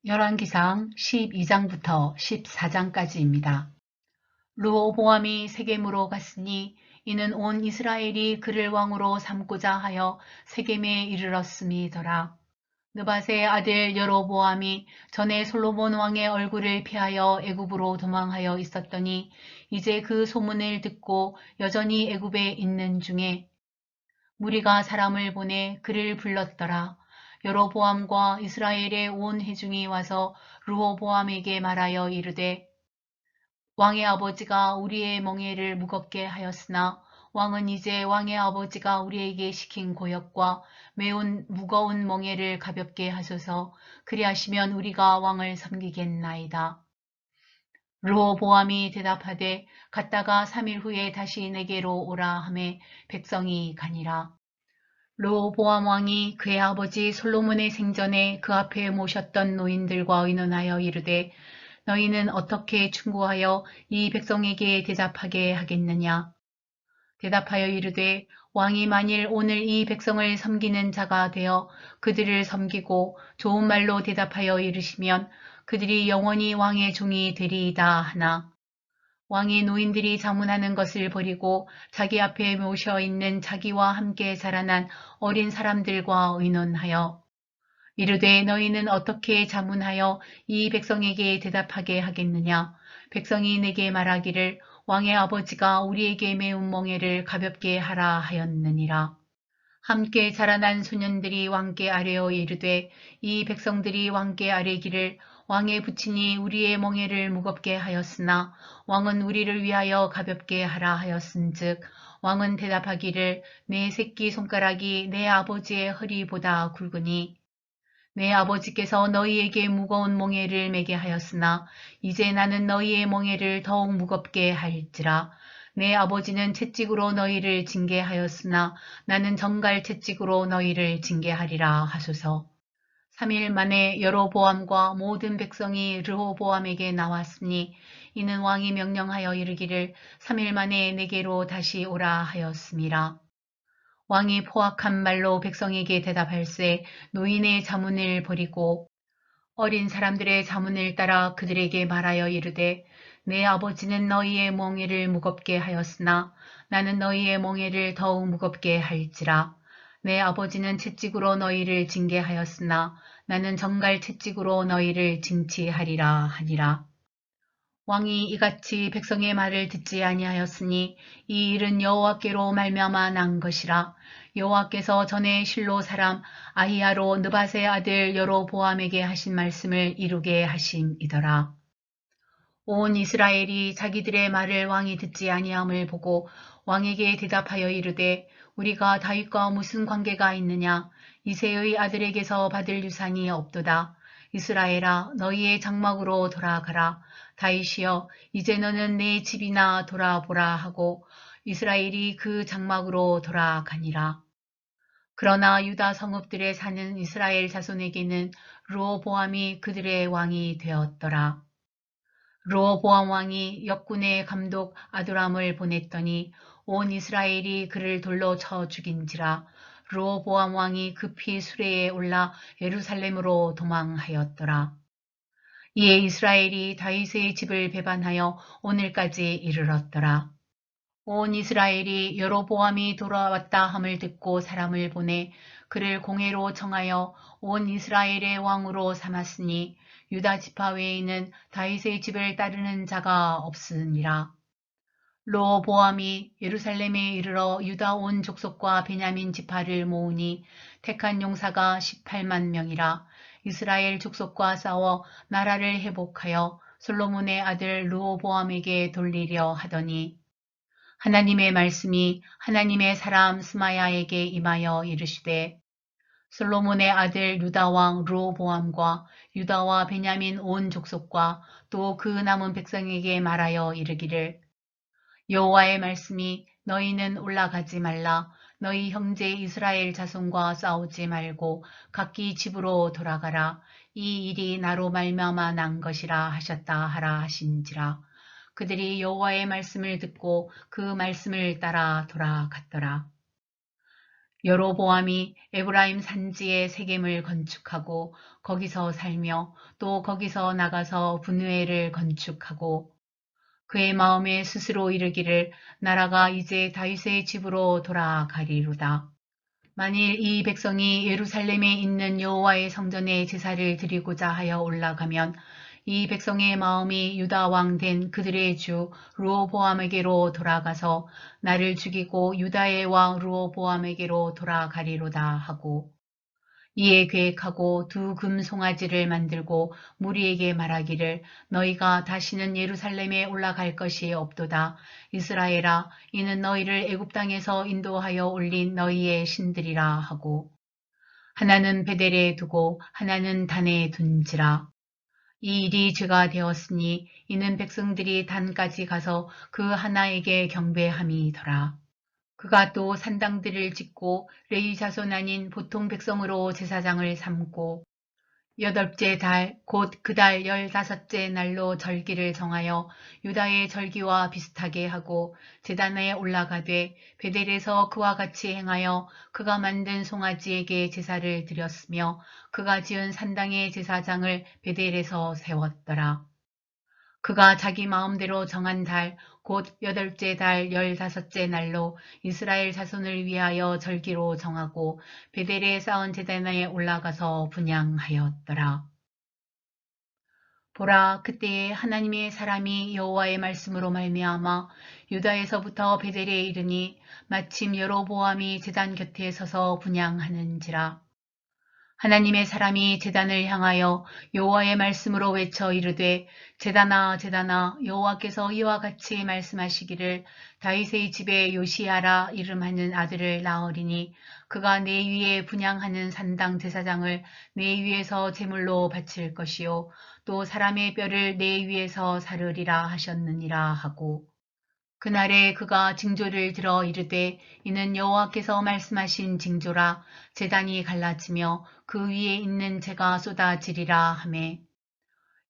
열왕기상 12장부터 14장까지입니다. 르호보암이 세겜으로 갔으니 이는 온 이스라엘이 그를 왕으로 삼고자 하여 세겜에 이르렀음이더라. 느밧의 아들 여로보암이 전에 솔로몬 왕의 얼굴을 피하여 애굽으로 도망하여 있었더니 이제 그 소문을 듣고 여전히 애굽에 있는 중에 무리가 사람을 보내 그를 불렀더라. 여로보암과 이스라엘의 온 회중이 와서 르호보암에게 말하여 이르되 왕의 아버지가 우리의 멍에를 무겁게 하였으나 왕은 이제 왕의 아버지가 우리에게 시킨 고역과 매우 무거운 멍에를 가볍게 하소서. 그리하시면 우리가 왕을 섬기겠나이다. 르호보암이 대답하되 갔다가 3일 후에 다시 내게로 오라 하매 백성이 가니라. 르호보암 왕이 그의 아버지 솔로몬의 생전에 그 앞에 모셨던 노인들과 의논하여 이르되 너희는 어떻게 충고하여 이 백성에게 대답하게 하겠느냐. 대답하여 이르되 왕이 만일 오늘 이 백성을 섬기는 자가 되어 그들을 섬기고 좋은 말로 대답하여 이르시면 그들이 영원히 왕의 종이 되리이다 하나 왕의 노인들이 자문하는 것을 버리고 자기 앞에 모셔 있는 자기와 함께 자라난 어린 사람들과 의논하여 이르되 너희는 어떻게 자문하여 이 백성에게 대답하게 하겠느냐. 백성이 내게 말하기를 왕의 아버지가 우리에게 매운 멍에를 가볍게 하라 하였느니라. 함께 자라난 소년들이 왕께 아뢰어 이르되 이 백성들이 왕께 아뢰기를 왕의 부친이 우리의 멍에를 무겁게 하였으나 왕은 우리를 위하여 가볍게 하라 하였은즉 왕은 대답하기를 내 새끼 손가락이 내 아버지의 허리보다 굵으니 내 아버지께서 너희에게 무거운 멍에를 매게 하였으나 이제 나는 너희의 멍에를 더욱 무겁게 할지라. 내 아버지는 채찍으로 너희를 징계하였으나 나는 정갈 채찍으로 너희를 징계하리라 하소서. 3일 만에 여로보암과 모든 백성이 르호보암에게 나왔으니 이는 왕이 명령하여 이르기를 3일 만에 내게로 다시 오라 하였음이라. 왕이 포악한 말로 백성에게 대답할세 노인의 자문을 버리고 어린 사람들의 자문을 따라 그들에게 말하여 이르되 내 아버지는 너희의 멍에를 무겁게 하였으나 나는 너희의 멍에를 더욱 무겁게 할지라. 내 아버지는 채찍으로 너희를 징계하였으나 나는 정갈 채찍으로 너희를 징치하리라 하니라. 왕이 이같이 백성의 말을 듣지 아니하였으니 이 일은 여호와께로 말미암아 난 것이라. 여호와께서 전에 실로 사람 아히야로 느밧의 아들 여로보암에게 하신 말씀을 이루게 하심이더라. 온 이스라엘이 자기들의 말을 왕이 듣지 아니함을 보고 왕에게 대답하여 이르되 우리가 다윗과 무슨 관계가 있느냐. 이새의 아들에게서 받을 유산이 없도다. 이스라엘아 너희의 장막으로 돌아가라. 다윗이여 이제 너는 내 집이나 돌아보라 하고 이스라엘이 그 장막으로 돌아가니라. 그러나 유다 성읍들에 사는 이스라엘 자손에게는 르호보암이 그들의 왕이 되었더라. 르호보암 왕이 역군의 감독 아도람을 보냈더니 온 이스라엘이 그를 돌로 쳐 죽인지라. 르호보암 왕이 급히 수레에 올라 예루살렘으로 도망하였더라. 이에 이스라엘이 다윗의 집을 배반하여 오늘까지 이르렀더라. 온 이스라엘이 여로보암이 돌아왔다 함을 듣고 사람을 보내 그를 공회로 청하여 온 이스라엘의 왕으로 삼았으니 유다 지파 외에는 다윗의 집을 따르는 자가 없으니라. 르호보암이 예루살렘에 이르러 유다 온 족속과 베냐민 지파를 모으니 택한 용사가 18만 명이라. 이스라엘 족속과 싸워 나라를 회복하여 솔로몬의 아들 르호보암에게 돌리려 하더니 하나님의 말씀이 하나님의 사람 스마야에게 임하여 이르시되 솔로몬의 아들 유다 왕 르호보암과 유다와 베냐민 온 족속과 또 그 남은 백성에게 말하여 이르기를 여호와의 말씀이 너희는 올라가지 말라. 너희 형제 이스라엘 자손과 싸우지 말고 각기 집으로 돌아가라. 이 일이 나로 말미암아 난 것이라 하셨다 하라 하신지라. 그들이 여호와의 말씀을 듣고 그 말씀을 따라 돌아갔더라. 여로보암이 에브라임 산지에 세겜을 건축하고 거기서 살며 또 거기서 나가서 분회를 건축하고 그의 마음에 스스로 이르기를 나라가 이제 다윗의 집으로 돌아가리로다. 만일 이 백성이 예루살렘에 있는 여호와의 성전에 제사를 드리고자 하여 올라가면 이 백성의 마음이 유다 왕 된 그들의 주 르호보암에게로 돌아가서 나를 죽이고 유다의 왕 르호보암에게로 돌아가리로다 하고 이에 계획하고 두 금송아지를 만들고 무리에게 말하기를 너희가 다시는 예루살렘에 올라갈 것이 없도다. 이스라엘아 이는 너희를 애굽 땅에서 인도하여 올린 너희의 신들이라 하고 하나는 베델에 두고 하나는 단에 둔지라. 이 일이 죄가 되었으니 이는 백성들이 단까지 가서 그 하나에게 경배함이더라. 그가 또 산당들을 짓고 레위 자손 아닌 보통 백성으로 제사장을 삼고 여덟째 달 곧 그 달 15째 날로 절기를 정하여 유다의 절기와 비슷하게 하고 제단에 올라가되 베델에서 그와 같이 행하여 그가 만든 송아지에게 제사를 드렸으며 그가 지은 산당의 제사장을 베델에서 세웠더라. 그가 자기 마음대로 정한 달, 곧 여덟째 달 15째 날로 이스라엘 자손을 위하여 절기로 정하고 베델에 쌓은 제단에 올라가서 분향하였더라. 보라, 그때에 하나님의 사람이 여호와의 말씀으로 말미암아 유다에서부터 베델에 이르니 마침 여로보암이 제단 곁에 서서 분향하는지라. 하나님의 사람이 제단을 향하여 여호와의 말씀으로 외쳐 이르되 제단아 제단아 여호와께서 이와 같이 말씀하시기를 다윗의 집에 요시야라 이름하는 아들을 낳으리니 그가 내 위에 분향하는 산당 제사장을 내 위에서 제물로 바칠 것이요 또 사람의 뼈를 내 위에서 사르리라 하셨느니라 하고 그날에 그가 징조를 들어 이르되 이는 여호와께서 말씀하신 징조라 제단이 갈라지며 그 위에 있는 재가 쏟아지리라 하매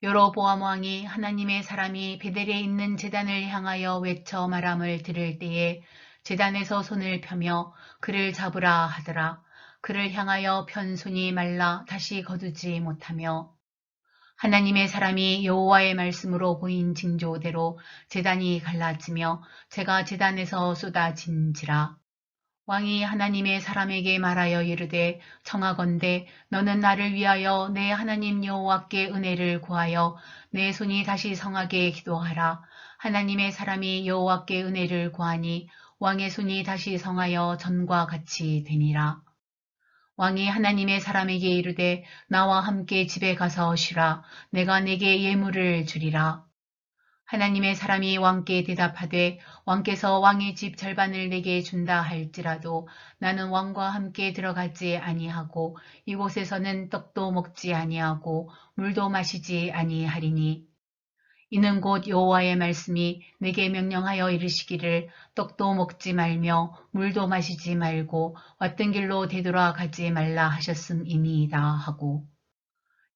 여로보암 왕이 하나님의 사람이 베델에 있는 제단을 향하여 외쳐 말함을 들을 때에 제단에서 손을 펴며 그를 잡으라 하더라. 그를 향하여 편 손이 말라 다시 거두지 못하며 하나님의 사람이 여호와의 말씀으로 보인 징조대로 제단이 갈라지며 재가 제단에서 쏟아진지라. 왕이 하나님의 사람에게 말하여 이르되 청하건대 너는 나를 위하여 내 하나님 여호와께 은혜를 구하여 내 손이 다시 성하게 기도하라. 하나님의 사람이 여호와께 은혜를 구하니 왕의 손이 다시 성하여 전과 같이 되니라. 왕이 하나님의 사람에게 이르되 나와 함께 집에 가서 쉬라. 내가 내게 예물을 주리라. 하나님의 사람이 왕께 대답하되 왕께서 왕의 집 절반을 내게 준다 할지라도 나는 왕과 함께 들어가지 아니하고 이곳에서는 떡도 먹지 아니하고 물도 마시지 아니하리니 이는 곧 여호와의 말씀이 내게 명령하여 이르시기를 떡도 먹지 말며 물도 마시지 말고 왔던 길로 되돌아가지 말라 하셨음이니이다 하고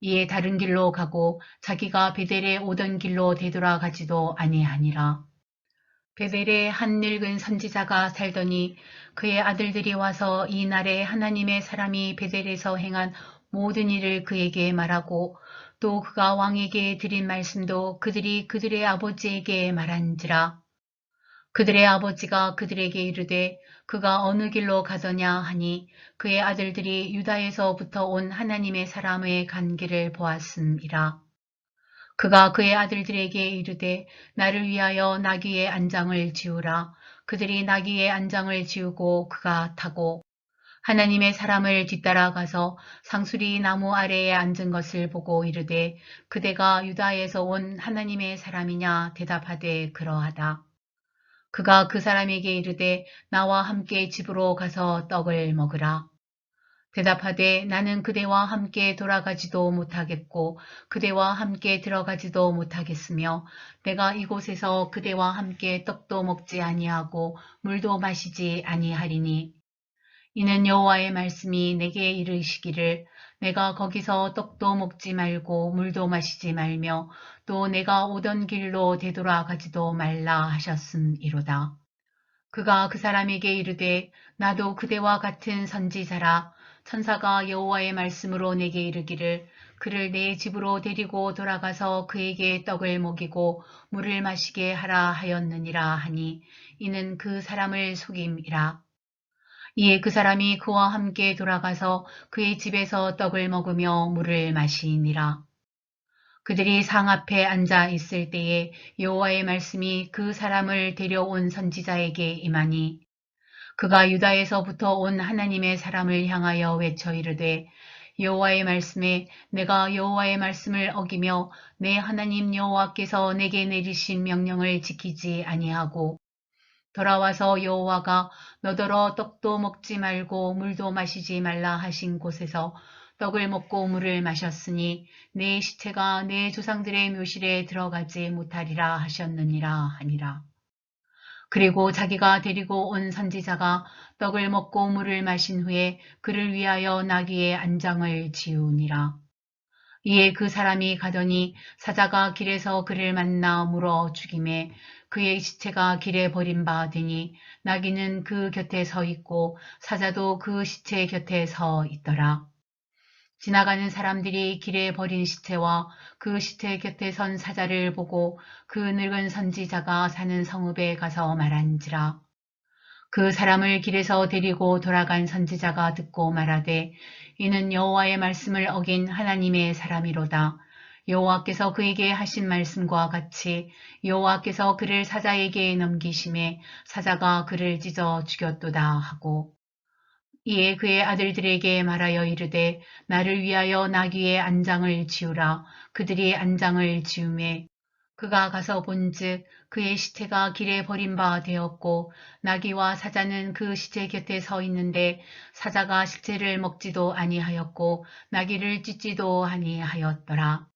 이에 다른 길로 가고 자기가 베델에 오던 길로 되돌아가지도 아니하니라. 베델에 한 늙은 선지자가 살더니 그의 아들들이 와서 이 날에 하나님의 사람이 베델에서 행한 모든 일을 그에게 말하고 또 그가 왕에게 드린 말씀도 그들이 그들의 아버지에게 말한지라. 그들의 아버지가 그들에게 이르되 그가 어느 길로 가더냐 하니 그의 아들들이 유다에서부터 온 하나님의 사람의 간 길을 보았음이라. 그가 그의 아들들에게 이르되 나를 위하여 나귀의 안장을 지우라. 그들이 나귀의 안장을 지우고 그가 타고 하나님의 사람을 뒤따라가서 상수리 나무 아래에 앉은 것을 보고 이르되 그대가 유다에서 온 하나님의 사람이냐 대답하되 그러하다. 그가 그 사람에게 이르되 나와 함께 집으로 가서 떡을 먹으라. 대답하되 나는 그대와 함께 돌아가지도 못하겠고 그대와 함께 들어가지도 못하겠으며 내가 이곳에서 그대와 함께 떡도 먹지 아니하고 물도 마시지 아니하리니 이는 여호와의 말씀이 내게 이르시기를 내가 거기서 떡도 먹지 말고 물도 마시지 말며 또 내가 오던 길로 되돌아가지도 말라 하셨음이로다. 그가 그 사람에게 이르되 나도 그대와 같은 선지자라. 천사가 여호와의 말씀으로 내게 이르기를 그를 내 집으로 데리고 돌아가서 그에게 떡을 먹이고 물을 마시게 하라 하였느니라 하니 이는 그 사람을 속임이라. 이에 그 사람이 그와 함께 돌아가서 그의 집에서 떡을 먹으며 물을 마시니라. 그들이 상 앞에 앉아 있을 때에 여호와의 말씀이 그 사람을 데려온 선지자에게 임하니 그가 유다에서부터 온 하나님의 사람을 향하여 외쳐 이르되 여호와의 말씀에 내가 여호와의 말씀을 어기며 내 하나님 여호와께서 내게 내리신 명령을 지키지 아니하고 돌아와서 여호와가 너더러 떡도 먹지 말고 물도 마시지 말라 하신 곳에서 떡을 먹고 물을 마셨으니 내 시체가 내 조상들의 묘실에 들어가지 못하리라 하셨느니라 하니라. 그리고 자기가 데리고 온 선지자가 떡을 먹고 물을 마신 후에 그를 위하여 나귀의 안장을 지우니라. 이에 그 사람이 가더니 사자가 길에서 그를 만나 물어 죽임에 그의 시체가 길에 버림받으니 나귀는 그 곁에 서 있고 사자도 그 시체 곁에 서 있더라. 지나가는 사람들이 길에 버린 시체와 그 시체 곁에 선 사자를 보고 그 늙은 선지자가 사는 성읍에 가서 말한지라. 그 사람을 길에서 데리고 돌아간 선지자가 듣고 말하되 이는 여호와의 말씀을 어긴 하나님의 사람이로다. 여호와께서 그에게 하신 말씀과 같이 여호와께서 그를 사자에게 넘기심에 사자가 그를 찢어 죽였도다 하고 이에 그의 아들들에게 말하여 이르되 나를 위하여 나귀의 안장을 지우라. 그들이 안장을 지우매 그가 가서 본즉 그의 시체가 길에 버린 바 되었고 나귀와 사자는 그 시체 곁에 서 있는데 사자가 시체를 먹지도 아니하였고 나귀를 찢지도 아니하였더라.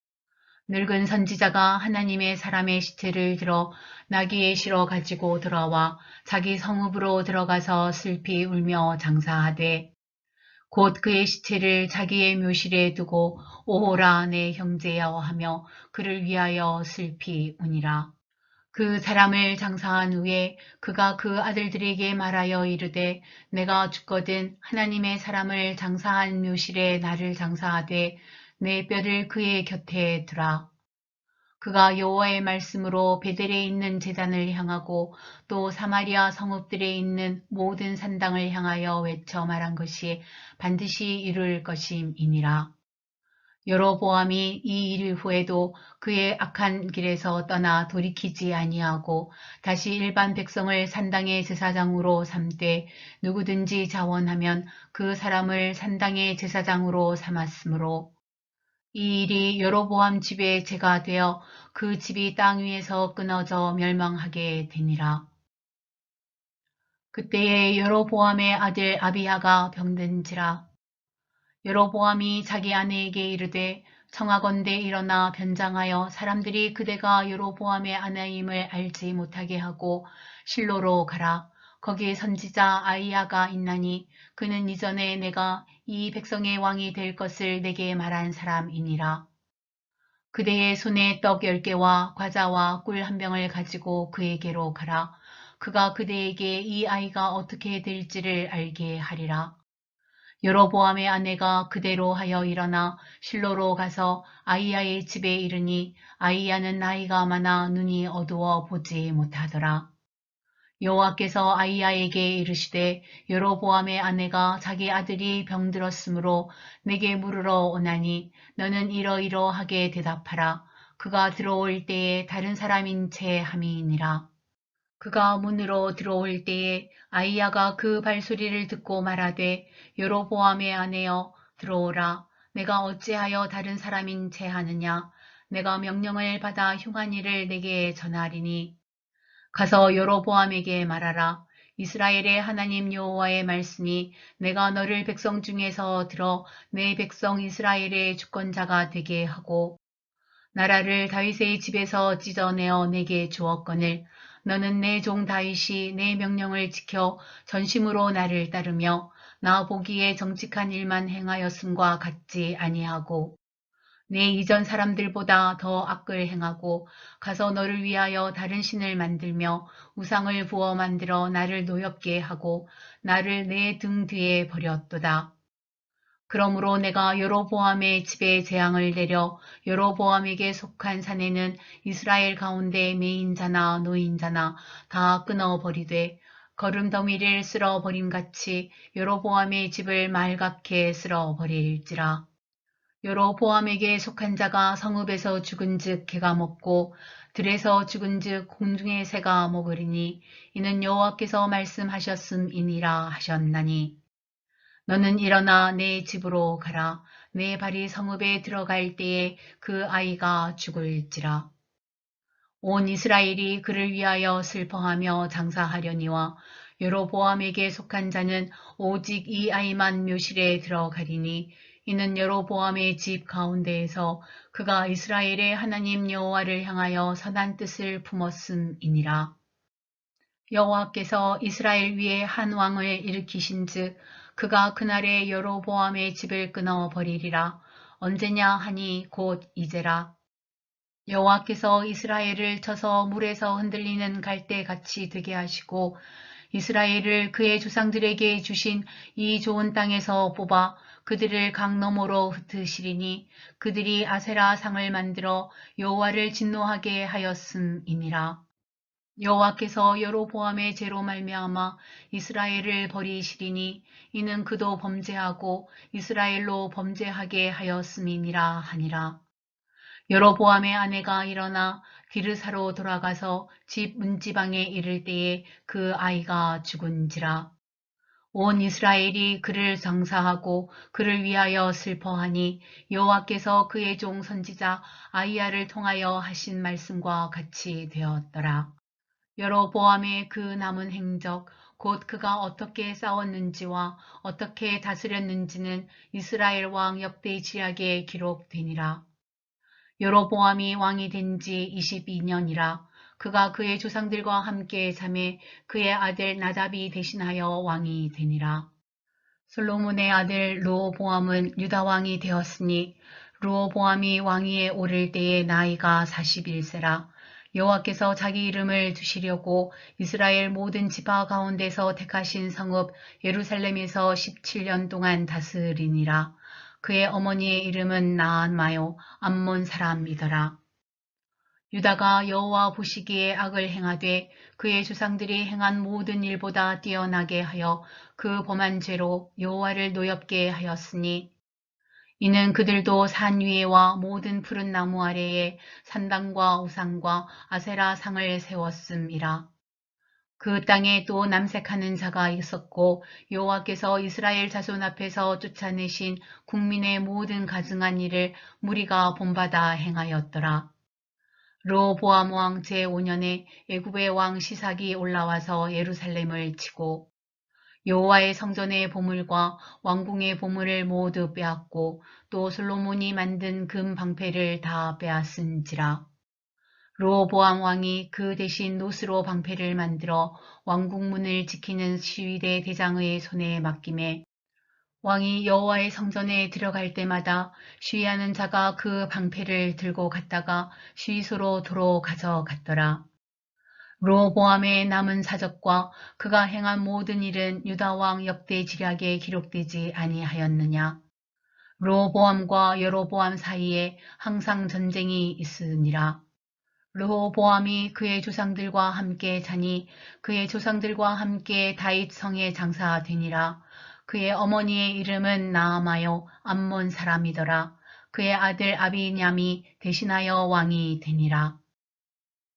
늙은 선지자가 하나님의 사람의 시체를 들어 나귀에 실어 가지고 돌아와 자기 성읍으로 들어가서 슬피 울며 장사하되 곧 그의 시체를 자기의 묘실에 두고 오호라 내 형제여 하며 그를 위하여 슬피 우니라. 그 사람을 장사한 후에 그가 그 아들들에게 말하여 이르되 내가 죽거든 하나님의 사람을 장사한 묘실에 나를 장사하되 내 뼈를 그의 곁에 두라. 그가 여호와의 말씀으로 베델에 있는 제단을 향하고 또 사마리아 성읍들에 있는 모든 산당을 향하여 외쳐 말한 것이 반드시 이룰 것임이니라. 여로보암이 이 일 후에도 그의 악한 길에서 떠나 돌이키지 아니하고 다시 일반 백성을 산당의 제사장으로 삼되 누구든지 자원하면 그 사람을 산당의 제사장으로 삼았으므로 이 일이 여로보암 집의 죄가 되어 그 집이 땅 위에서 끊어져 멸망하게 되니라. 그때에 여로보암의 아들 아비야가 병든지라. 여로보암이 자기 아내에게 이르되 청하건대 일어나 변장하여 사람들이 그대가 여로보암의 아내임을 알지 못하게 하고 실로로 가라. 거기에 선지자 아이야가 있나니 그는 이전에 내가 이 백성의 왕이 될 것을 내게 말한 사람이니라. 그대의 손에 떡 10개와 과자와 꿀 한 병을 가지고 그에게로 가라. 그가 그대에게 이 아이가 어떻게 될지를 알게 하리라. 여로보암의 아내가 그대로 하여 일어나 실로로 가서 아이야의 집에 이르니 아이야는 나이가 많아 눈이 어두워 보지 못하더라. 여호와께서 아이야에게 이르시되 여로보암의 아내가 자기 아들이 병들었으므로 내게 물으러 오나니 너는 이러이러하게 대답하라. 그가 들어올 때에 다른 사람인 채 함이니라. 그가 문으로 들어올 때에 아이야가 그 발소리를 듣고 말하되 여로보암의 아내여 들어오라. 내가 어찌하여 다른 사람인 채 하느냐. 내가 명령을 받아 흉한 일을 내게 전하리니 가서 여로보암에게 말하라. 이스라엘의 하나님 여호와의 말씀이 내가 너를 백성 중에서 들어 내 백성 이스라엘의 주권자가 되게 하고 나라를 다윗의 집에서 찢어내어 내게 주었거늘 너는 내 종 다윗이 내 명령을 지켜 전심으로 나를 따르며 나 보기에 정직한 일만 행하였음과 같지 아니하고 내 이전 사람들보다 더 악을 행하고 가서 너를 위하여 다른 신을 만들며 우상을 부어 만들어 나를 노엽게 하고 나를 내 등 뒤에 버렸도다. 그러므로 내가 여로보암의 집에 재앙을 내려 여로보암에게 속한 산에는 이스라엘 가운데 매인자나 노인자나 다 끊어버리되 거름더미를 쓸어버림같이 여로보암의 집을 말갛게 쓸어버릴지라. 여로보암에게 속한 자가 성읍에서 죽은즉 개가 먹고 들에서 죽은즉 공중의 새가 먹으리니 이는 여호와께서 말씀하셨음이니라 하셨나니 너는 일어나 내 집으로 가라. 내 발이 성읍에 들어갈 때에 그 아이가 죽을지라. 온 이스라엘이 그를 위하여 슬퍼하며 장사하려니와 여로보암에게 속한 자는 오직 이 아이만 묘실에 들어가리니 이는 여로보암의 집 가운데에서 그가 이스라엘의 하나님 여호와를 향하여 선한 뜻을 품었음이니라. 여호와께서 이스라엘 위에 한 왕을 일으키신즉 그가 그날에 여로보암의 집을 끊어 버리리라. 언제냐 하니 곧 이제라. 여호와께서 이스라엘을 쳐서 물에서 흔들리는 갈대같이 되게 하시고 이스라엘을 그의 조상들에게 주신 이 좋은 땅에서 뽑아 그들을 강 너머로 흩으시리니 그들이 아세라 상을 만들어 여호와를 진노하게 하였음이니라. 여호와께서 여로보암의 죄로 말미암아 이스라엘을 버리시리니 이는 그도 범죄하고 이스라엘로 범죄하게 하였음이니라 하니라. 여로보암의 아내가 일어나 디르사로 돌아가서 집 문지방에 이를 때에 그 아이가 죽은지라. 온 이스라엘이 그를 장사하고 그를 위하여 슬퍼하니 여호와께서 그의 종 선지자 아이야를 통하여 하신 말씀과 같이 되었더라. 여로보암의 그 남은 행적 곧 그가 어떻게 싸웠는지와 어떻게 다스렸는지는 이스라엘 왕 역대지략에 기록되니라. 여로보암이 왕이 된 지 22년이라. 그가 그의 조상들과 함께 잠에 그의 아들 나답이 대신하여 왕이 되니라. 솔로몬의 아들 르호보암은 유다 왕이 되었으니 르호보암이 왕위에 오를 때의 나이가 41세라. 여호와께서 자기 이름을 두시려고 이스라엘 모든 지파 가운데서 택하신 성읍 예루살렘에서 17년 동안 다스리니라. 그의 어머니의 이름은 나암마요 암몬 사람이더라. 유다가 여호와 보시기에 악을 행하되 그의 조상들이 행한 모든 일보다 뛰어나게 하여 그 범한 죄로 여호와를 노엽게 하였으니 이는 그들도 산 위에와 모든 푸른 나무 아래에 산당과 우상과 아세라 상을 세웠음이라. 그 땅에 또 남색하는 자가 있었고 여호와께서 이스라엘 자손 앞에서 쫓아내신 국민의 모든 가증한 일을 무리가 본받아 행하였더라. 르호보암 왕 제5년에 애굽의 왕 시삭이 올라와서 예루살렘을 치고 여호와의 성전의 보물과 왕궁의 보물을 모두 빼앗고 또 솔로몬이 만든 금 방패를 다 빼앗은지라. 르호보암 왕이 그 대신 노스로 방패를 만들어 왕궁문을 지키는 시위대 대장의 손에 맡김에 왕이 여호와의 성전에 들어갈 때마다 시위하는 자가 그 방패를 들고 갔다가 시위소로 도로 가져갔더라. 르호보암의 남은 사적과 그가 행한 모든 일은 유다 왕 역대지략에 기록되지 아니하였느냐. 르호보암과 여로보암 사이에 항상 전쟁이 있으니라. 르호보암이 그의 조상들과 함께 자니 그의 조상들과 함께 다윗 성에 장사되니라. 그의 어머니의 이름은 나아마요 암몬 사람이더라. 그의 아들 아비냠이 대신하여 왕이 되니라.